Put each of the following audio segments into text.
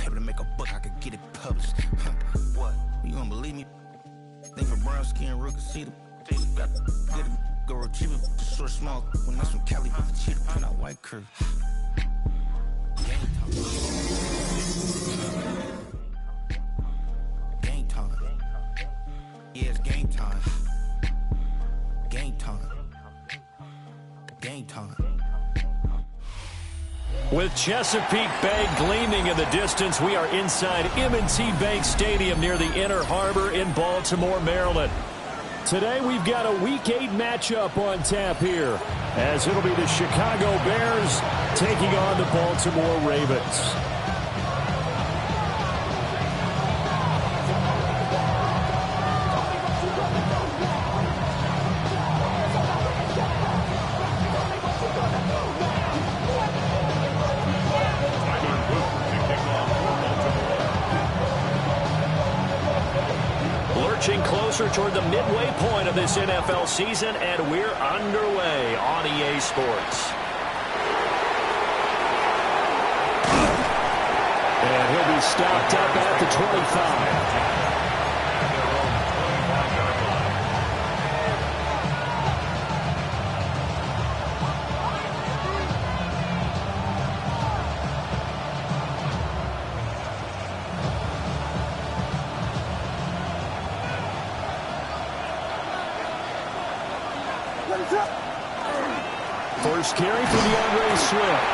able to make a book, I could get it published. What? You don't believe me? Think of brown skin, real can see the got get it, go retrieve it, short, small. When that's from Cali, cheetah print out white curve. Game time. Game time. Yeah, it's game time. Game time. Game time. With Chesapeake Bay gleaming in the distance, we are inside M&T Bank Stadium near the Inner Harbor in Baltimore, Maryland. Today we've got a Week 8 matchup on tap here, as it'll be the Chicago Bears taking on the Baltimore Ravens. Closer toward the midway point of this NFL season, and we're underway on EA Sports. And he'll be stopped up at the 25. First carry for DeAndre Swift.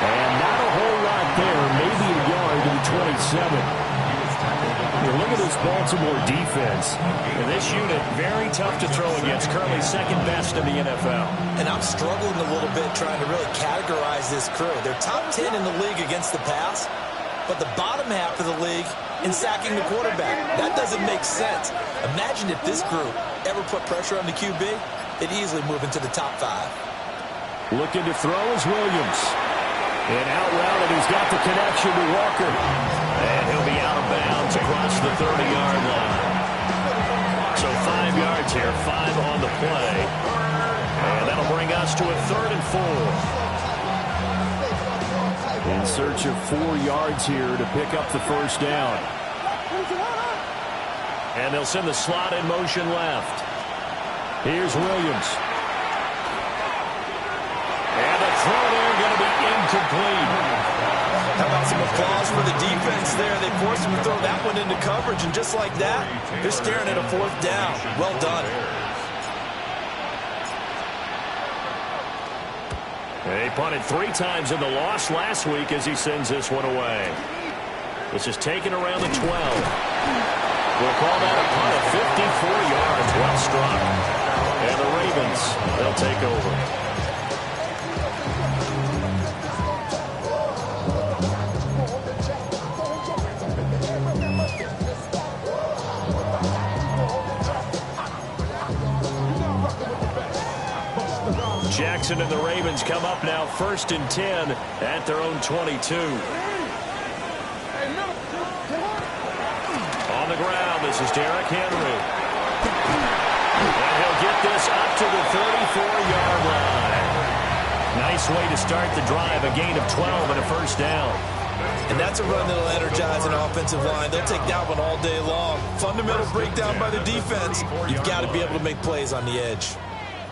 And not a whole lot there. Maybe a yard to the 27. Here, look at this Baltimore defense. And this unit, very tough to throw against. Currently second best in the NFL. And I'm struggling a little bit trying to really categorize this crew. They're top 10 in the league against the pass, but the bottom half of the league in sacking the quarterback. That doesn't make sense. Imagine if this group ever put pressure on the QB, they'd easily move into the top 5. Looking to throw is Williams. And out route, and he's got the connection to Walker. And he'll be out of bounds across the 30-yard line. So 5 yards here, 5 on the play. And that'll bring us to a 3rd and 4. In search of 4 yards here to pick up the first down. And they'll send the slot in motion left. Here's Williams. And the throw there going to be incomplete. How about some applause for the defense there? They forced him to throw that one into coverage, and just like that, they're staring at a 4th down. Well done. He punted 3 times in the loss last week as he sends this one away. This is taken around the 12. We'll call that a punt of 54 yards. Well struck. And the Ravens, they'll take over. Jackson and the Ravens come up now 1st and 10 at their own 22. On the ground, this is Derrick Henry. And he'll get this up to the 34-yard line. Nice way to start the drive, a gain of 12 and a first down. And that's a run that'll energize an offensive line. They'll take that one all day long. Fundamental breakdown by the defense. You've got to be able to make plays on the edge.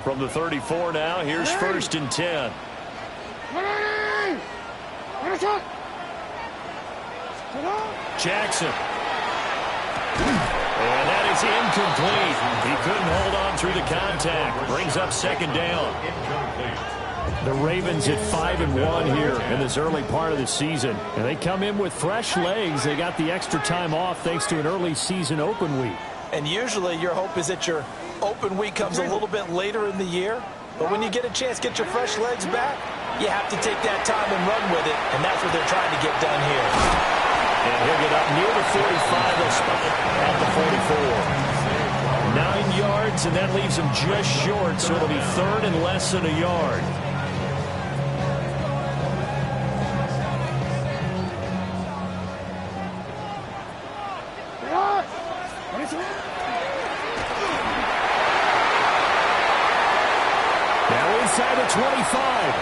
From the 34 now, here's 1st and 10. Jackson. And that is incomplete. He couldn't hold on through the contact. Brings up 2nd down. The Ravens at 5-1 here in this early part of the season. And they come in with fresh legs. They got the extra time off thanks to an early season open week. And usually your hope is that your open week comes a little bit later in the year. But when you get a chance to get your fresh legs back, you have to take that time and run with it. And that's what they're trying to get done here. And he'll get up near the 45. They'll spot it at the 44. 9 yards, and that leaves him just short. So it'll be 3rd and less than a yard. Inside the 25.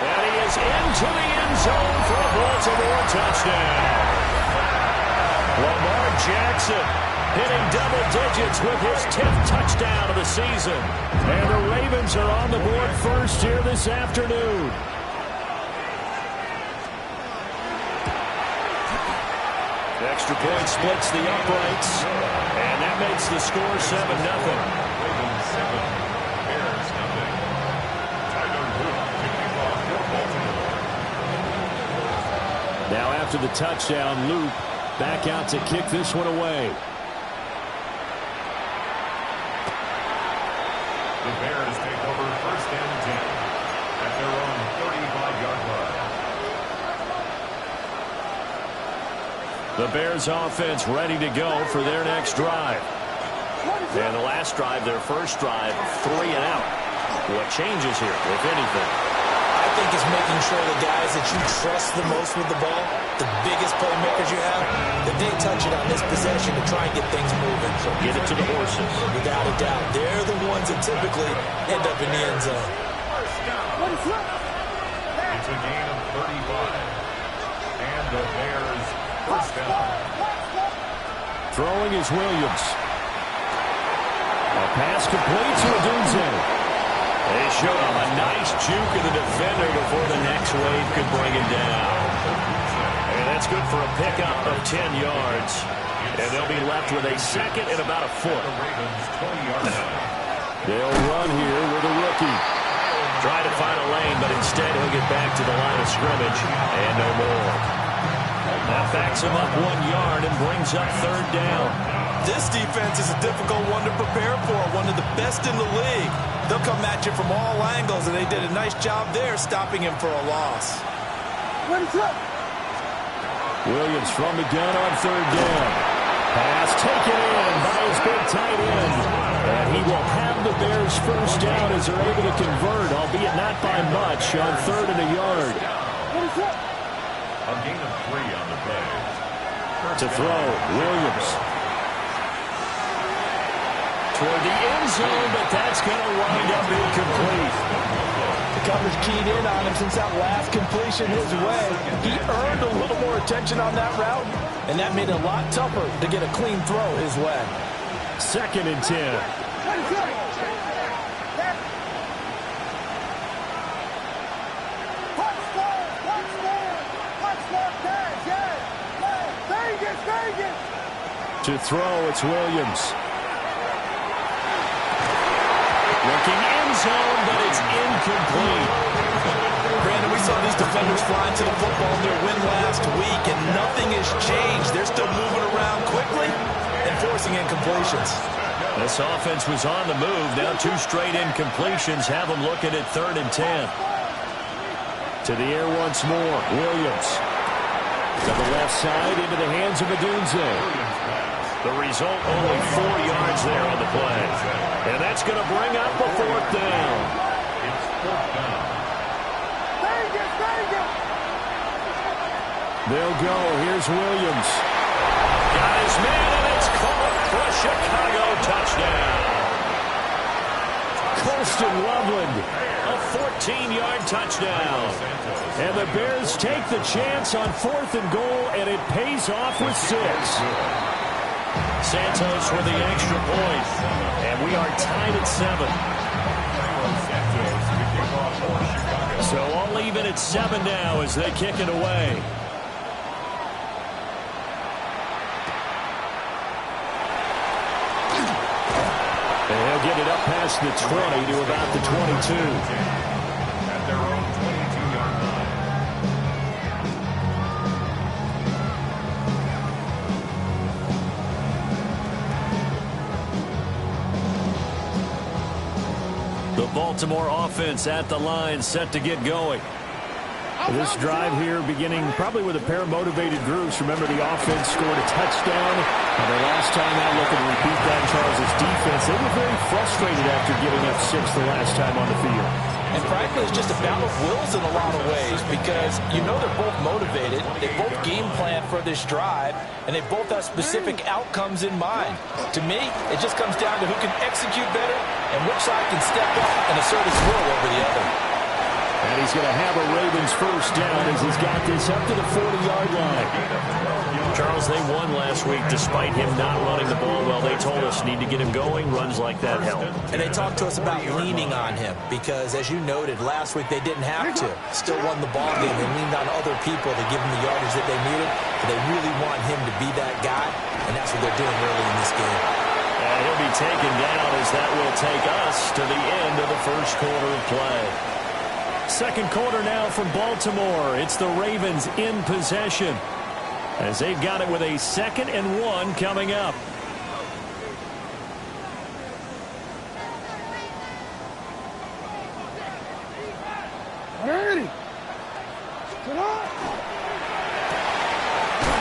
And he is into the end zone for a Baltimore touchdown. Jackson hitting double digits with his 10th touchdown of the season. And the Ravens are on the board first here this afternoon. Extra point splits the uprights, and that makes the score 7-0. Ravens 7, Bears nothing. Tyler Luke kicking off for Baltimore. Now after the touchdown, Luke back out to kick this one away. The Bears take over first and 10 at their own 35-yard line. The Bears offense ready to go for their next drive. And the last drive, their first drive, 3 and out. What changes here, if anything? I think it's making sure the guys that you trust the most with the ball, the biggest playmakers you have, that they touch it on this possession to try and get things moving. So get it to the horses. Without a doubt. They're the ones that typically end up in the end zone. It's a gain of 35. And the Bears first down. Throwing is Williams. A pass complete to Odunze. They showed him a nice juke of the defender before the next wave could bring him down. And that's good for a pickup of 10 yards. And they'll be left with a second and about a foot. The Ravens 20-yard line. They'll run here with a rookie. Try to find a lane, but instead he'll get back to the line of scrimmage and no more. That backs him up 1 yard and brings up third down. This defense is a difficult one to prepare for, one of the best in the league. They'll come at you from all angles, and they did a nice job there stopping him for a loss. Williams from the gun on third down. Pass taken in by his big tight end. And he will have the Bears first down as they're able to convert, albeit not by much, on third and a yard. A gain of 3 on the play. To throw, Williams. Toward the end zone, but that's going to wind up incomplete. The coverage keyed in on him since that last completion his way. He earned a little more attention on that route, and that made it a lot tougher to get a clean throw his way. Second and 10. To throw, it's Williams. Looking end zone, but it's incomplete. Brandon, we saw these defenders flying to the football in their win last week, and nothing has changed. They're still moving around quickly and forcing incompletions. This offense was on the move. Now 2 straight incompletions have them looking at third and 10. To the air once more, Williams. To the left side, into the hands of Odunze. The result, only 4 yards there on the play. And that's going to bring up a fourth down. It's fourth down. They'll go. Here's Williams. Got his man, and it's caught for a Chicago touchdown. Colston Loveland, a 14-yard touchdown. And the Bears take the chance on 4th and goal, and it pays off with 6. Santos for the extra point, and we are tied at 7. So all even at 7 now as they kick it away. And he'll get it up past the 20 to about the 22. At their own 22-yard line. The Baltimore offense at the line, set to get going. This drive here beginning probably with a pair of motivated groups. Remember, the offense scored a touchdown. And their last time out looking to repeat that, Charles' defense, they were very frustrated after giving up 6 the last time on the field. And frankly, it's just a battle of wills in a lot of ways because you know they're both motivated. They both game plan for this drive, and they both have specific outcomes in mind. To me, it just comes down to who can execute better and which side can step up and assert its will over the other. And he's going to have a Ravens first down as he's got this up to the 40-yard line. Charles, they won last week despite him not running the ball well. They told us need to get him going. Runs like that help. And they talked to us about leaning on him because, as you noted, last week they didn't have to. Still won the ball game. They leaned on other people to give them the yardage that they needed. But they really want him to be that guy, and that's what they're doing early in this game. And he'll be taken down as that will take us to the end of the first quarter of play. Second quarter now from Baltimore. It's the Ravens in possession as they've got it with a 2nd and 1 coming up.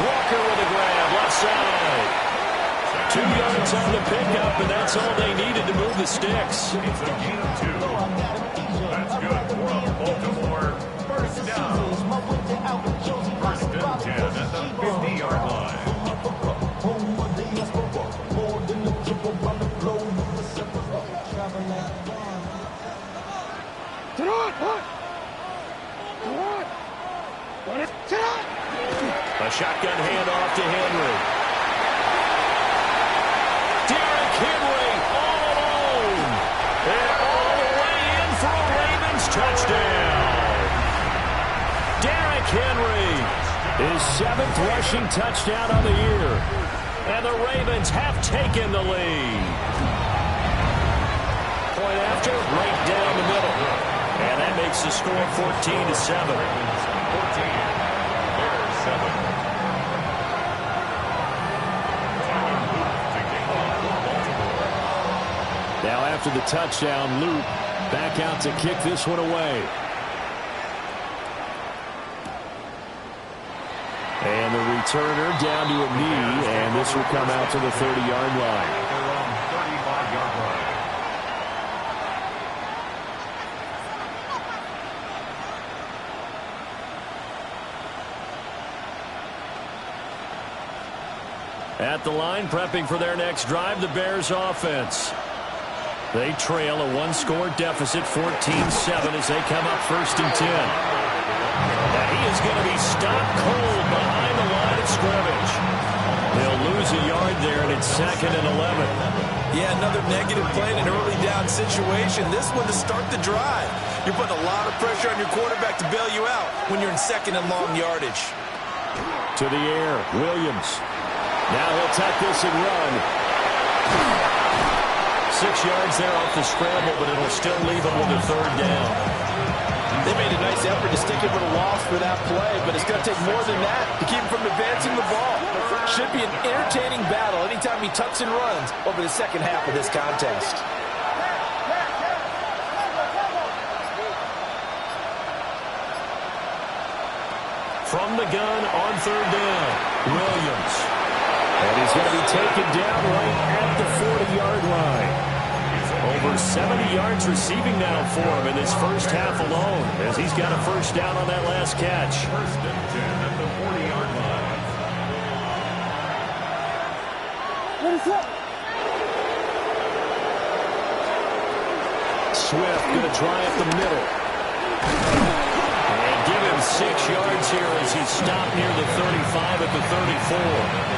Walker with a grab, left side. 2 yards on the pickup, and that's all they needed to move the sticks. It's a gain of 2. That's good for Baltimore. First down. First and 10 at the 50-yard line. A shotgun handoff to Henry. Derrick Henry all alone. And all the way in for a Ravens touchdown. Derrick Henry, his 7th rushing touchdown of the year. And the Ravens have taken the lead. Point after, right down the middle. And that makes the score 14-7. 14. Bears 7. Now after the touchdown, Luke back out to kick this one away. And the returner down to a knee, and this will come out to the 30-yard line. Their own 35-yard line. At the line, prepping for their next drive, the Bears offense. They trail a 1-score deficit, 14-7, as they come up 1st and 10. Now he is going to be stopped cold behind the line of scrimmage. They'll lose a yard there, and it's 2nd and 11. Yeah, another negative play in an early down situation. This one to start the drive. You're putting a lot of pressure on your quarterback to bail you out when you're in 2nd and long yardage. To the air, Williams. Now he'll tuck this and run. 6 yards there off the scramble, but it'll still leave him with a 3rd down. They made a nice effort to stick him with a loss for that play, but it's going to take more than that to keep him from advancing the ball. Should be an entertaining battle anytime he tucks and runs over the second half of this contest. From the gun on 3rd down, Williams. And he's going to be taken down right at the 40-yard line. Over 70 yards receiving now for him in this first half alone, as he's got a 1st down on that last catch. 1st and 10 at the 40-yard line. Swift going to try up the middle. And give him 6 yards here as he's stopped near the 35 at the 34.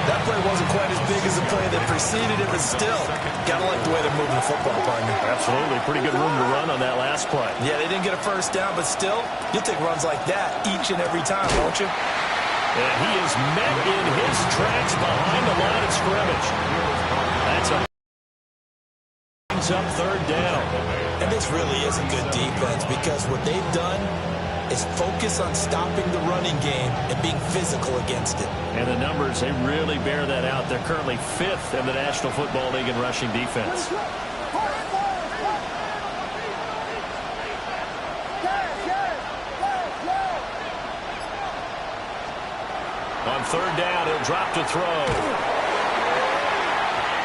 That play wasn't quite as big as the play that preceded it, but still, gotta like the way they're moving the football, partner. Absolutely. Pretty good room to run on that last play. Yeah, they didn't get a 1st down, but still, you'll take runs like that each and every time, won't you? And he is met in his tracks behind the line of scrimmage. That's a up 3rd down. And this really is a good defense because what they've done is focus on stopping the running game and being physical against it. And the numbers, they really bear that out. They're currently 5th in the National Football League in rushing defense. On 3rd down, he'll drop to throw.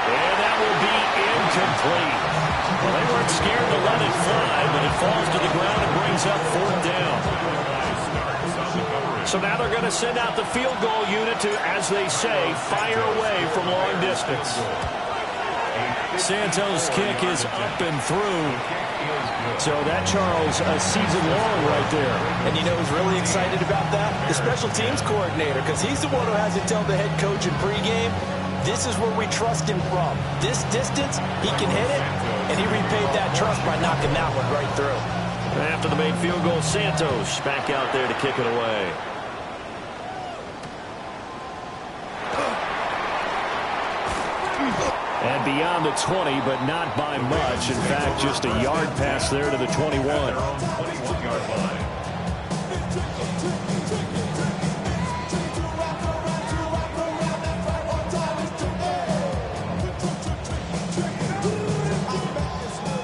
And that will be incomplete. Well, they weren't scared to let it fly, but it falls to the ground and brings up 4th down. So now they're going to send out the field goal unit to, as they say, fire away from long distance. Santos' kick is up and through. So that, Charles, a season long right there. And you know who's really excited about that? The special teams coordinator, because he's the one who has to tell the head coach in pregame, this is where we trust him from. This distance, he can hit it, and he repaid that trust by knocking that one right through. After the made field goal, Santos back out there to kick it away. And beyond the 20, but not by much. In fact, just a yard pass there to the 21.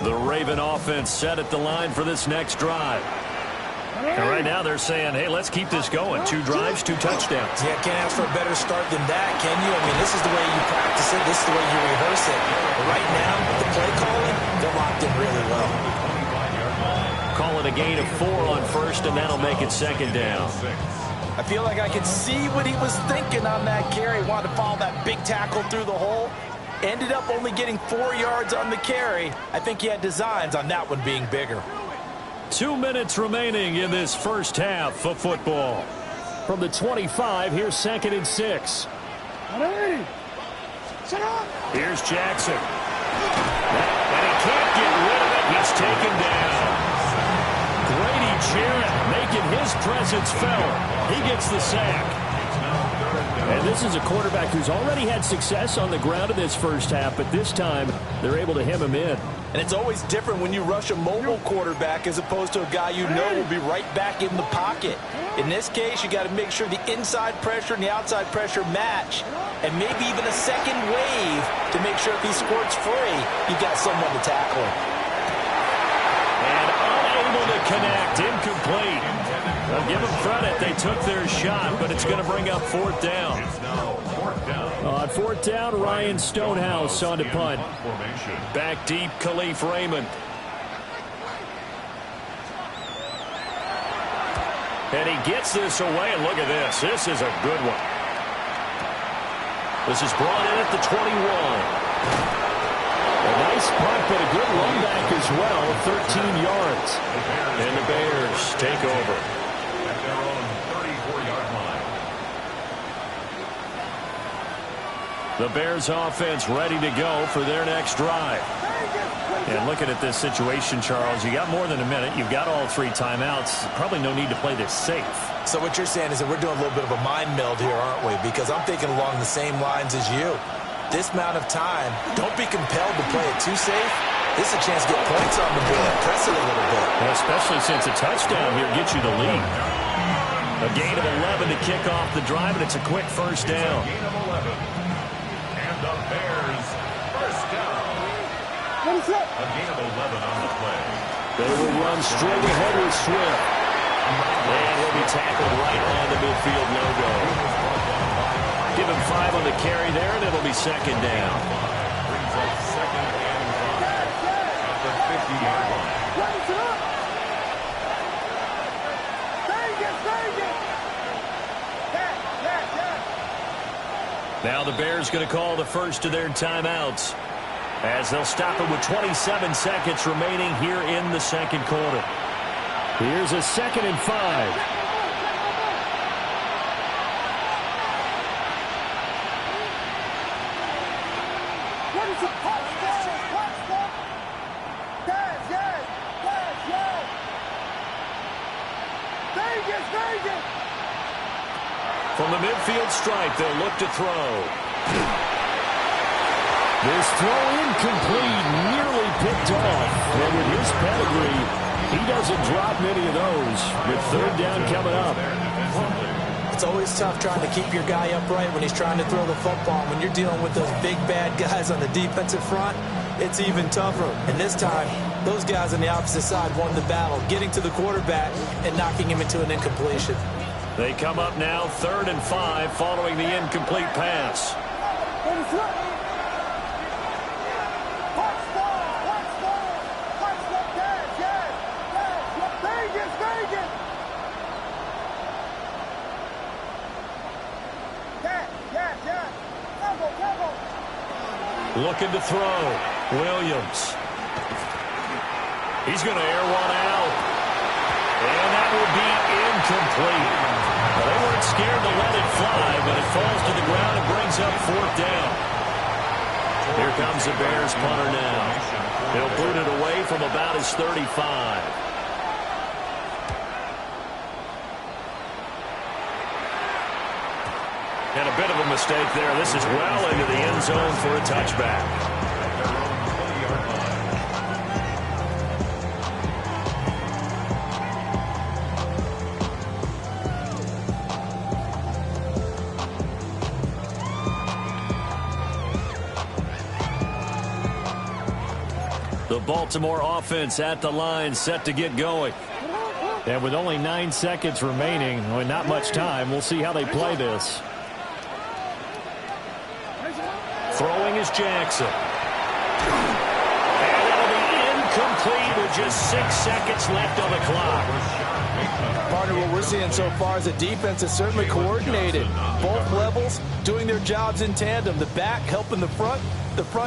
The Raven offense set at the line for this next drive. And right now they're saying, hey, let's keep this going. 2 drives, 2 touchdowns. Yeah, can't ask for a better start than that, can you? I mean, this is the way you practice it. This is the way you rehearse it. But right now, the play calling, they're locked in really well. Call it a gain of 4 on first, and that'll make it second down. I feel like I could see what he was thinking on that carry. Wanted to follow that big tackle through the hole. Ended up only getting 4 yards on the carry. I think he had designs on that one being bigger. 2 minutes remaining in this first half of football. From the 25, here's 2nd and 6. Here's Jackson. And he can't get rid of it. He's taken down. Grady Jarrett making his presence felt. He gets the sack. And this is a quarterback who's already had success on the ground in this first half, but this time they're able to hem him in. And it's always different when you rush a mobile quarterback as opposed to a guy you know will be right back in the pocket. In this case, you got to make sure the inside pressure and the outside pressure match, and maybe even a second wave to make sure if he squirts free, you got someone to tackle him. And unable to connect, incomplete. Well, give them credit. They took their shot, but it's going to bring up 4th down. On 4th down, Ryan Stonehouse on to punt. Back deep, Khalif Raymond. And he gets this away, and look at this. This is a good one. This is brought in at the 21. A nice punt, but a good run back as well, 13 yards. And the Bears take over. At their own 34-yard line. The Bears offense ready to go for their next drive. And looking at this situation, Charles, you got more than a minute. You've got all 3 timeouts. Probably no need to play this safe. So what you're saying is that we're doing a little bit of a mind meld here, aren't we? Because I'm thinking along the same lines as you. This amount of time, don't be compelled to play it too safe. This is a chance to get points on the board. Press it a little bit. And especially since a touchdown here gets you the lead. A gain of 11 to kick off the drive, and it's a quick first down. Gain of 11. And the Bears first down. A gain of 11 on the play. They will run straight ahead with Swift. And he'll be tackled right on the midfield logo. Give him 5 on the carry there, and it'll be second down. Brings up 2nd and 5 at the 50-yard line. Now the Bears going to call the first of their timeouts as they'll stop it with 27 seconds remaining here in the second quarter. Here's a 2nd and 5. From the midfield stripe, they'll look to throw. This throw incomplete, nearly picked off. And with his pedigree, he doesn't drop many of those. With 3rd down coming up. It's always tough trying to keep your guy upright when he's trying to throw the football. When you're dealing with those big, bad guys on the defensive front, it's even tougher. And this time, those guys on the opposite side won the battle, getting to the quarterback and knocking him into an incompletion. They come up now 3rd and 5 following the incomplete pass. Looking to throw. Williams. He's going to air one out. And that will be incomplete. Well, they weren't scared to let it fly, but it falls to the ground and brings up 4th down. Here comes the Bears punter now. He'll boot it away from about his 35. And a bit of a mistake there. This is well into the end zone for a touchback. The Baltimore offense at the line, set to get going. And with only 9 seconds remaining, not much time, we'll see how they play this. Throwing is Jackson. And it'll be incomplete with just 6 seconds left on the clock. Partner, what we're seeing so far is the defense is certainly coordinated. Both levels doing their jobs in tandem. The back helping the front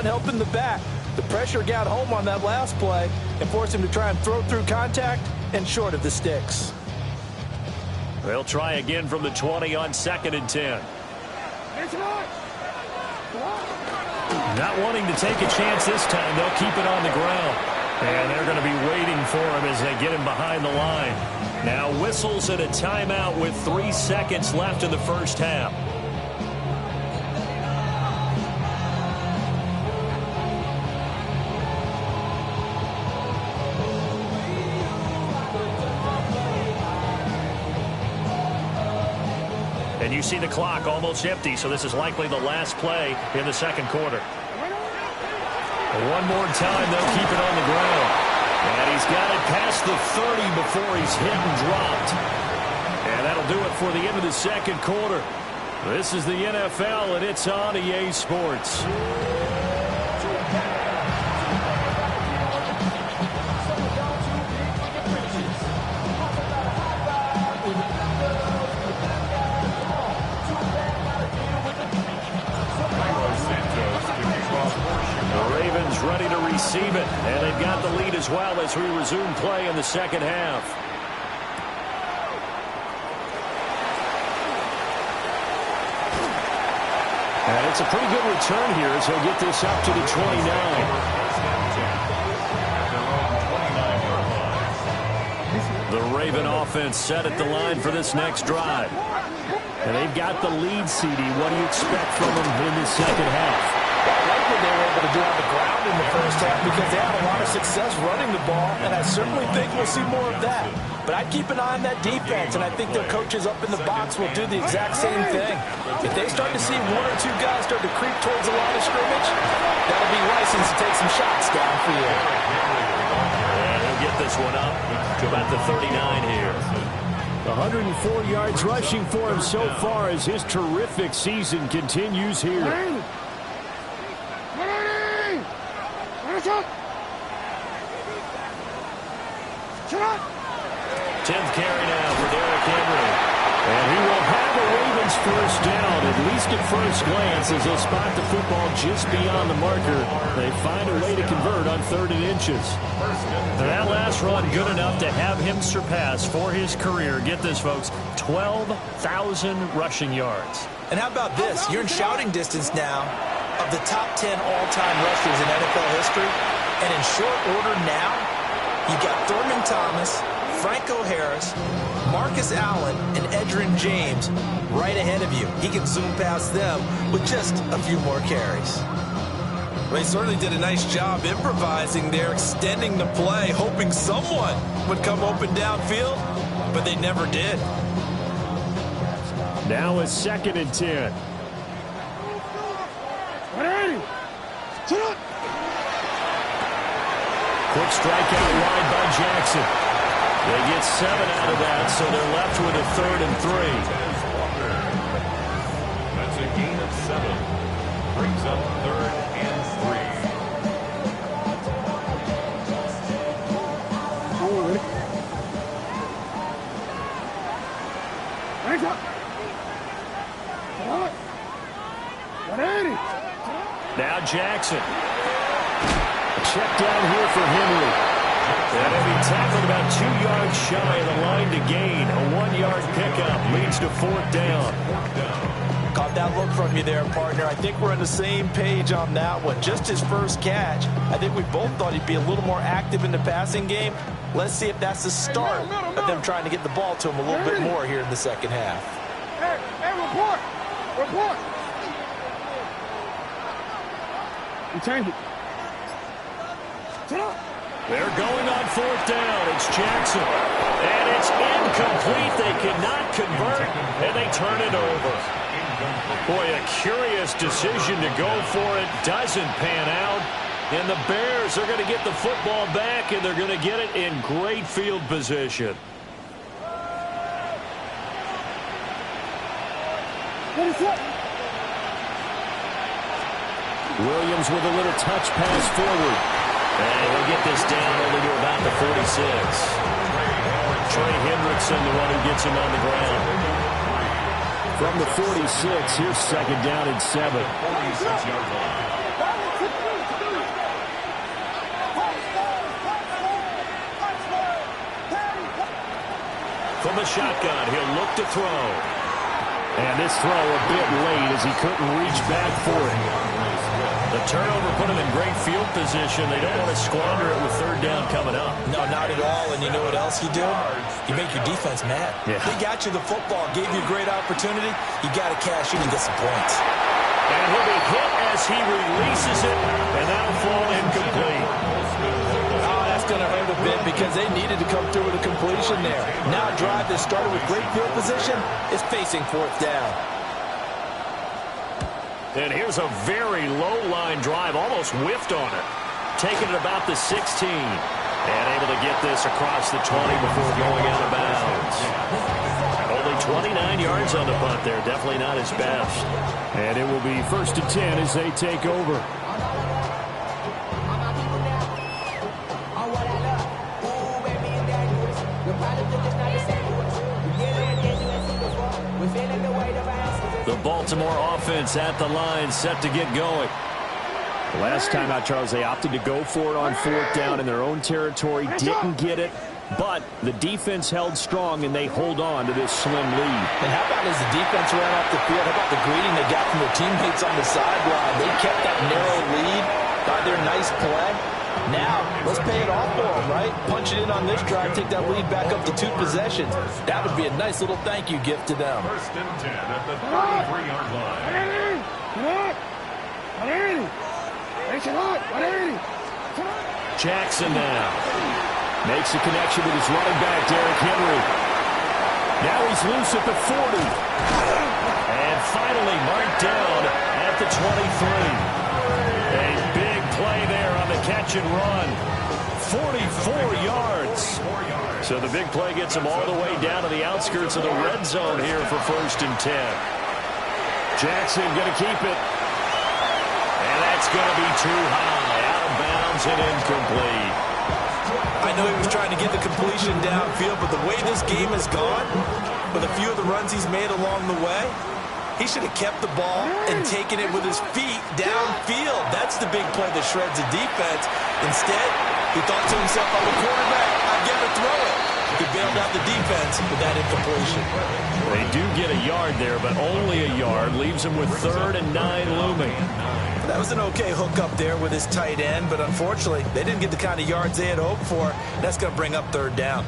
helping the back. The pressure got home on that last play and forced him to try and throw through contact and short of the sticks. They'll try again from the 20 on 2nd and 10. Not wanting to take a chance this time, they'll keep it on the ground. And they're going to be waiting for him as they get him behind the line. Now whistles and a timeout with 3 seconds left in the first half. And you see the clock almost empty, so this is likely the last play in the second quarter. One more time, they'll keep it on the ground. And he's got it past the 30 before he's hit and dropped. And that'll do it for the end of the second quarter. This is the NFL, and it's on EA Sports. Ready to receive it, and they've got the lead as well as we resume play in the second half. And it's a pretty good return here as he'll get this up to the 29. The Raven offense set at the line for this next drive. And they've got the lead, CD. What do you expect from them in the second half? I like what they were able to do on the ground in the first half because they had a lot of success running the ball, and I certainly think we'll see more of that. But I'd keep an eye on that defense, and I think their coaches up in the box will do the exact same thing. If they start to see 1 or 2 guys start to creep towards the line of scrimmage, that'll be license to take some shots downfield. And he'll get this one up to about the 39 here. 104 yards rushing for him so far as his terrific season continues here. 10th carry now for Derrick Henry. And he will have a Ravens first down, at least at first glance, as they'll spot the football just beyond the marker. They find a way to convert on 3rd and inches. That last run good enough to have him surpass for his career, get this folks, 12,000 rushing yards. And how about this? You're in shouting distance now of the top 10 all-time rushers in NFL history. And in short order now, you've got Thurman Thomas, Franco Harris, Marcus Allen, and Edgerrin James right ahead of you. He can zoom past them with just a few more carries. They certainly did a nice job improvising there, extending the play, hoping someone would come open downfield, but they never did. Now a 2nd and 10. Quick strike out wide by Jackson. They get 7 out of that, so they're left with a 3rd and 3. That's a gain of 7. Brings up 3rd and 3. Now Jackson. check down here for Henry. And he'll be tackled about 2 yards shy of the line to gain. A 1-yard pickup leads to 4th down. Caught that look from you there, partner. I think we're on the same page on that one. Just his first catch. I think we both thought he'd be a little more active in the passing game. Let's see if that's the start of them trying to get the ball to him a little bit more here in the second half. Hey, report! Report! You change it. They're going on 4th down. It's Jackson. And it's incomplete. They cannot convert, and they turn it over. Boy, a curious decision to go for it. Doesn't pan out. And the Bears are going to get the football back, and they're going to get it in great field position. Williams with a little touch pass forward. And he'll get this down only to about the 46. Trey Hendrickson, the one who gets him on the ground. From the 46, here's 2nd down and 7. 46-yard line. From the shotgun, he'll look to throw. And this throw a bit late as he couldn't reach back for it. The turnover put him in great field position. They don't want to squander it with 3rd down coming up. No, not at all. And you know what else you do? You make your defense mad. Yeah. They got you the football, gave you a great opportunity. You got to cash in and get some points. And he'll be hit as he releases it, and that'll fall incomplete. Oh, that's going to hurt a bit because they needed to come through with a completion there. Now a drive that started with great field position is facing 4th down. And here's a very low-line drive, almost whiffed on it. Taking it about the 16. And able to get this across the 20 before going out of bounds. Only 29 yards on the punt there. Definitely not his best. And it will be 1st and 10 as they take over. The Baltimore offense at the line, set to get going. The last time out, Charles, they opted to go for it on 4th down in their own territory. Didn't get it, but the defense held strong, and they hold on to this slim lead. And how about as the defense ran off the field, how about the greeting they got from their teammates on the sideline? They kept that narrow lead by their nice play. Now, let's pay it off for them, right? Punch it in on this drive, take that lead back up to 2 possessions. That would be a nice little thank you gift to them. 1st and 10 at the 33-yard line. Jackson now makes a connection with his running back, Derrick Henry. Now he's loose at the 40. And finally marked down at the 23. A big play there on the catch and run. 44 yards. So the big play gets him all the way down to the outskirts of the red zone here for 1st and 10. Jackson going to keep it. And that's going to be too high. Out of bounds and incomplete. I know he was trying to get the completion downfield, but the way this game has gone, with a few of the runs he's made along the way, he should have kept the ball and taken it with his feet downfield. That's the big play that shreds the defense. Instead, he thought to himself, I'm a quarterback, I've got to throw it. He bailed out the defense with that incompletion. They do get a yard there, but only a yard. Leaves him with 3rd and 9 looming. That was an okay hook up there with his tight end, but unfortunately, they didn't get the kind of yards they had hoped for. That's going to bring up 3rd down.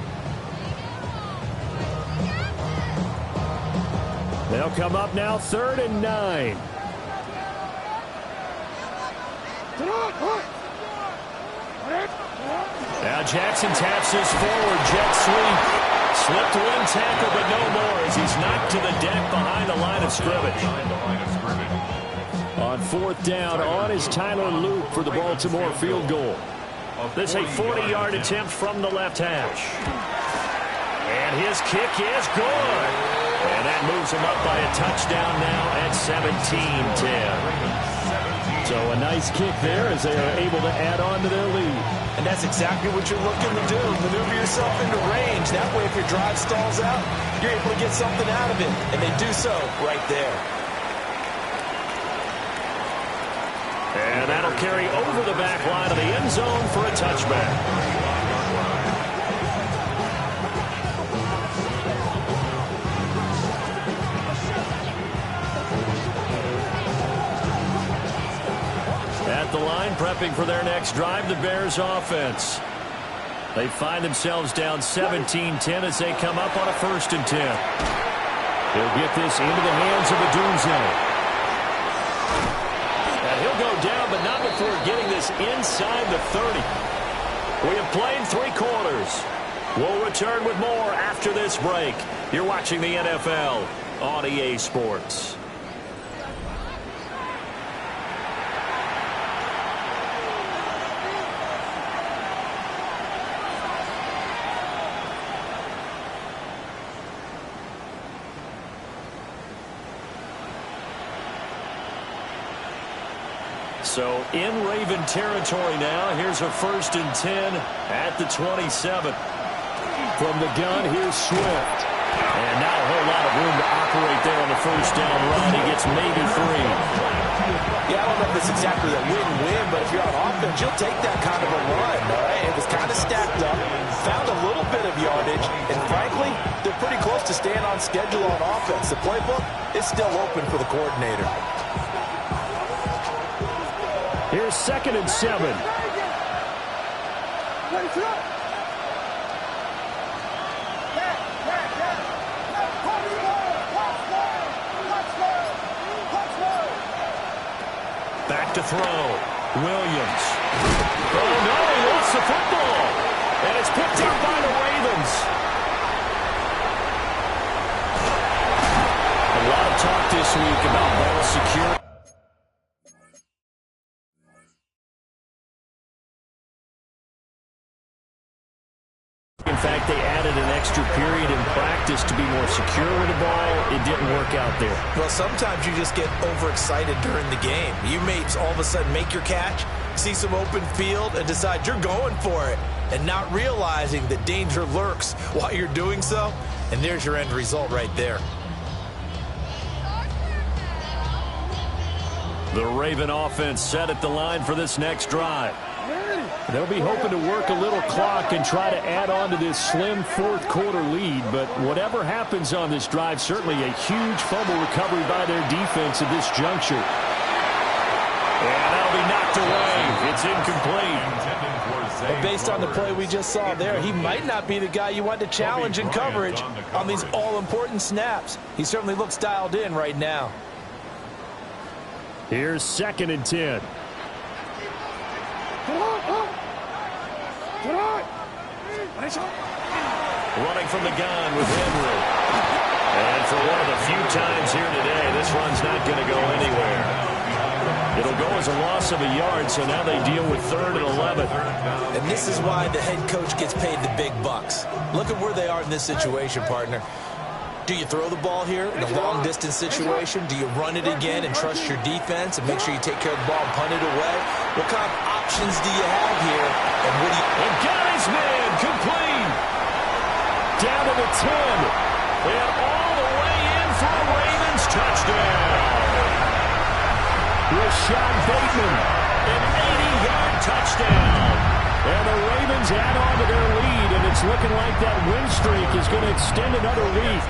They'll come up now 3rd and 9. Now Jackson taps this forward, jet sweep. Slipped one tackle, but no more as he's knocked to the deck behind the line of scrimmage. On 4th down, on is Tyler Luke for the Baltimore field goal. This a 40-yard attempt from the left hash. And his kick is good. And that moves him up by a touchdown now at 17-10. So a nice kick there as they are able to add on to their lead. And that's exactly what you're looking to do. Maneuver yourself into range. That way, if your drive stalls out, you're able to get something out of it. And they do so right there. And that'll carry over the back line of the end zone for a touchback. At the line, prepping for their next drive, the Bears offense. They find themselves down 17-10 as they come up on a 1st and 10. He'll get this into the hands of Adunze. And he'll go down, but not before getting this inside the 30. We have played 3 quarters. We'll return with more after this break. You're watching the NFL on EA Sports. So in Raven territory now. Here's a 1st and 10 at the 27. From the gun, here's Swift. And not a whole lot of room to operate there on the 1st down run. He gets maybe 3. Yeah, I don't know if it's exactly a win-win, but if you're on offense, you'll take that kind of a run, all right? It was kind of stacked up, found a little bit of yardage, and frankly, they're pretty close to staying on schedule on offense. The playbook is still open for the coordinator. Here's 2nd and 7. Back to throw. Williams. Oh, no, he lost the football. And it's picked up by the Ravens. A lot of talk this week about ball security. In fact, they added an extra period in practice to be more secure with the ball. It didn't work out there. Well, sometimes you just get overexcited during the game. You may all of a sudden make your catch, see some open field, and decide you're going for it, and not realizing that danger lurks while you're doing so. And there's your end result right there. The Raven offense set at the line for this next drive. They'll be hoping to work a little clock and try to add on to this slim 4th quarter lead. But whatever happens on this drive, certainly a huge fumble recovery by their defense at this juncture. And that'll be knocked away. It's incomplete. But based on the play we just saw there, he might not be the guy you want to challenge in coverage on these all-important snaps. He certainly looks dialed in right now. Here's 2nd and 10. Running from the gun with Henry. And for one of the few times here today, this run's not going to go anywhere. It'll go as a loss of a yard, so now they deal with 3rd and 11. And this is why the head coach gets paid the big bucks. Look at where they are in this situation, partner. Do you throw the ball here in a long-distance situation? Do you run it again and trust your defense and make sure you take care of the ball and punt it away? What kind of options do you have here? And what do you... And got his man complete. Down to the 10. And all the way in for a Ravens touchdown. Rashad Bateman, an 80-yard touchdown. And the Ravens add on to their lead, and it's looking like that win streak is going to extend another week.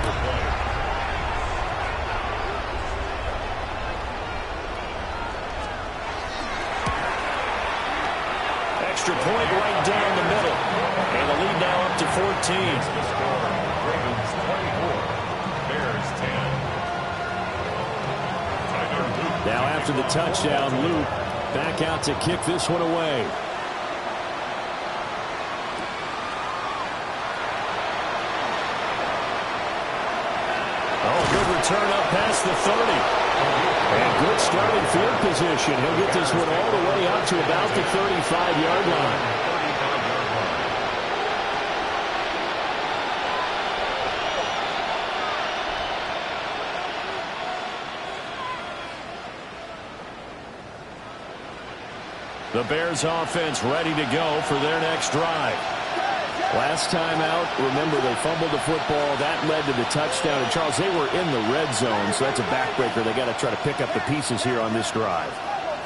Extra point right down the middle. And the lead now up to 14. Ravens 24, Bears 10. Now after the touchdown, Luke back out to kick this one away. Turn up past the 30. And good starting field position. He'll get this one all the way up to about the 35-yard line. The Bears offense ready to go for their next drive. Last time out, remember, they fumbled the football. That led to the touchdown. And, Charles, they were in the red zone, so that's a backbreaker. They got to try to pick up the pieces here on this drive.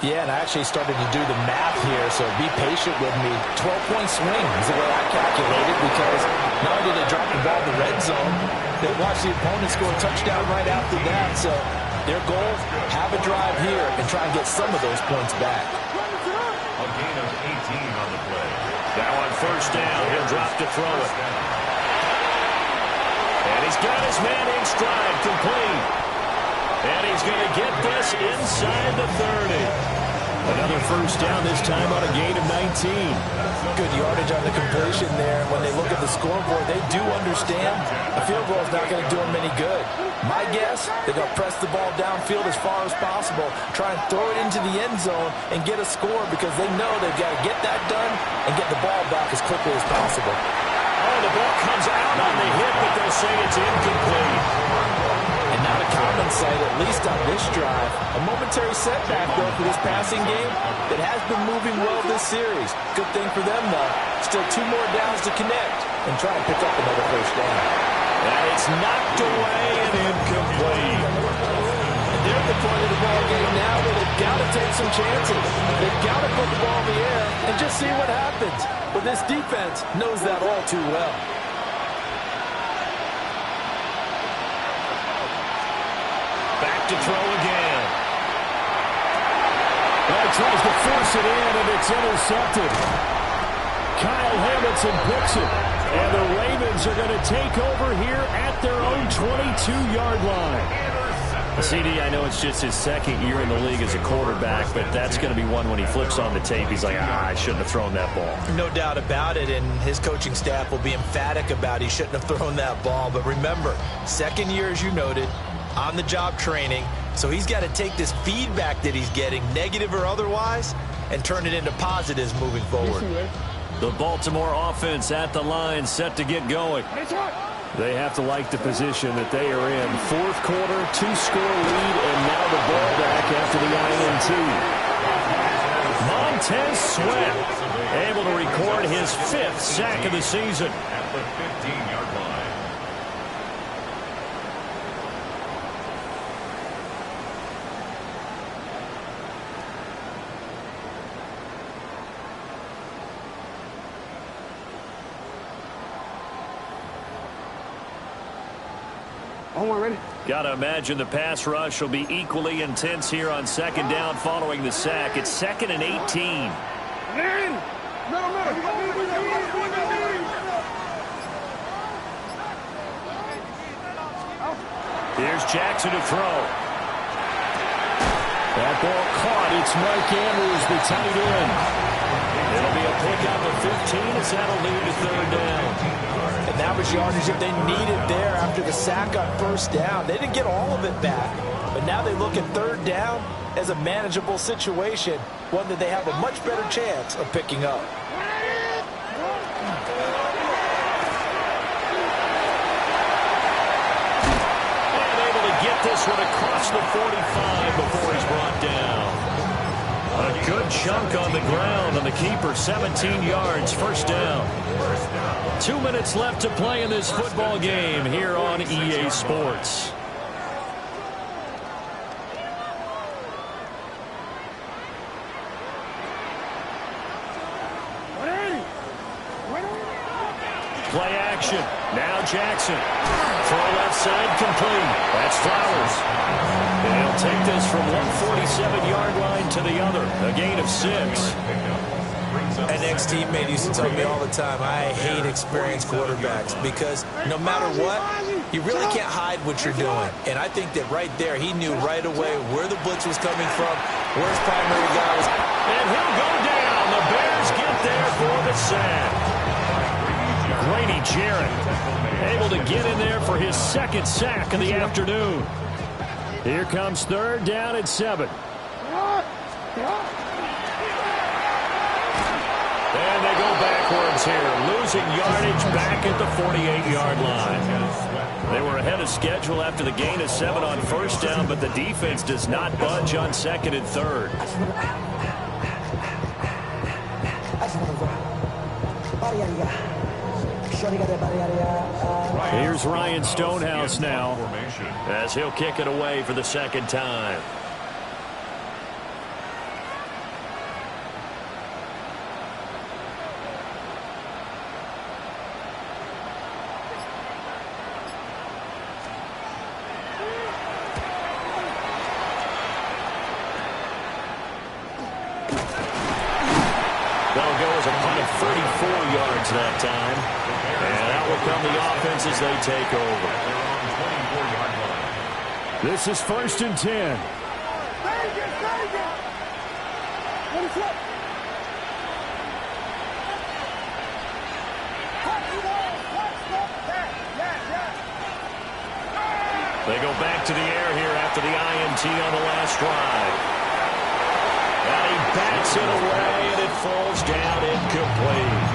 Yeah, and I actually started to do the math here, so be patient with me. 12-point swing is the way I calculate it, because not only did they drop the ball in the red zone, they watched the opponent score a touchdown right after that. So their goal, have a drive here and try and get some of those points back. A gain of 18 on the play. Now on first down, he'll drop to throw it. And he's got his man in stride, complete. And he's going to get this inside the 30. Another first down, this time on a gain of 19. Good yardage on the completion there. When they look at the scoreboard, they do understand a field goal is not going to do them any good. My guess, they're going to press the ball downfield as far as possible, try and throw it into the end zone and get a score, because they know they've got to get that done and get the ball back as quickly as possible. Oh, the ball comes out on the hit, but they'll say it's incomplete. And not a common sight, at least on this drive. A momentary setback, though, for this passing game that has been moving well this series. Good thing for them, though. Still 2 more downs to connect and try and pick up another first down. And it's knocked away and incomplete. And they're at the point of the ball game now where they've got to take some chances. They've got to put the ball in the air and just see what happens. But this defense knows that all too well. Back to throw again. Well, he tries to force it in, and it's intercepted. Kyle Hamilton picks it. And the Ravens are going to take over here at their own 22-yard line. CD, I know it's just his second year in the league as a quarterback, but that's going to be one when he flips on the tape. He's like, I shouldn't have thrown that ball. No doubt about it, and his coaching staff will be emphatic about he shouldn't have thrown that ball. But remember, second year, as you noted, on-the-job training, so he's got to take this feedback that he's getting, negative or otherwise, and turn it into positives moving forward. The Baltimore offense at the line, set to get going. They have to like the position that they are in. Fourth quarter, 2-score lead, and now the ball back after the INT. Montez Sweat able to record his 5th sack of the season. At the 15-yard line. Ready? Got to imagine the pass rush will be equally intense here on second down following the sack. It's 2nd and 18. Here's Jackson to throw. That ball caught. It's Mike Andrews, the tight end. It'll be a pickup of 15 as that'll lead to 3rd down. And that was yardage that they needed there after the sack on first down. They didn't get all of it back, but now they look at 3rd down as a manageable situation, one that they have a much better chance of picking up. And able to get this one across the 45 before he's brought down. A good chunk on the ground, and the keeper 17 yards, first down. 2 minutes left to play in this football game here on EA Sports. Play action. Now Jackson. Throw left side complete. That's Flowers. And he'll take this from 147-yard line to the other. A gain of 6. An ex-teammate used to tell me all the time, I hate experienced quarterbacks because no matter what, you really can't hide what you're doing. And I think that right there, he knew right away where the blitz was coming from, where his primary guy was. And he'll go down. The Bears get there for the sack. Grady Jarrett able to get in there for his 2nd sack of the afternoon. Here comes 3rd down at 7. And they go backwards here, losing yardage back at the 48-yard line. They were ahead of schedule after the gain of 7 on first down, but the defense does not budge on 2nd and 3rd. Here's Ryan Stonehouse now as he'll kick it away for the 2nd time. a punt of 34 yards that time. And out will come the offense as they take over. This is 1st and 10. They go back to the air here after the INT on the last drive. And he bats it away, and it falls down incomplete.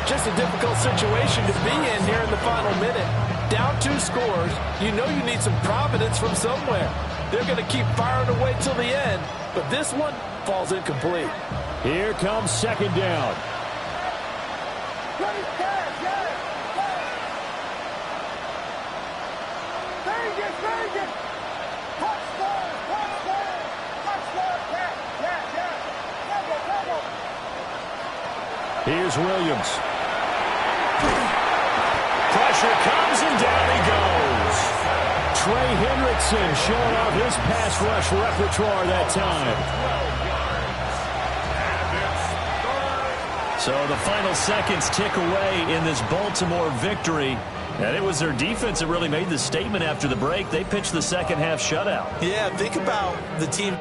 Just a difficult situation to be in here in the final minute. Down 2 scores, you know you need some providence from somewhere. They're going to keep firing away till the end, but this one falls incomplete. Here comes 2nd down. Here's Williams. Pressure comes and down he goes. Trey Hendrickson showing off his pass rush repertoire that time. So the final seconds tick away in this Baltimore victory. And it was their defense that really made the statement after the break. They pitched the second half shutout. Yeah, think about the team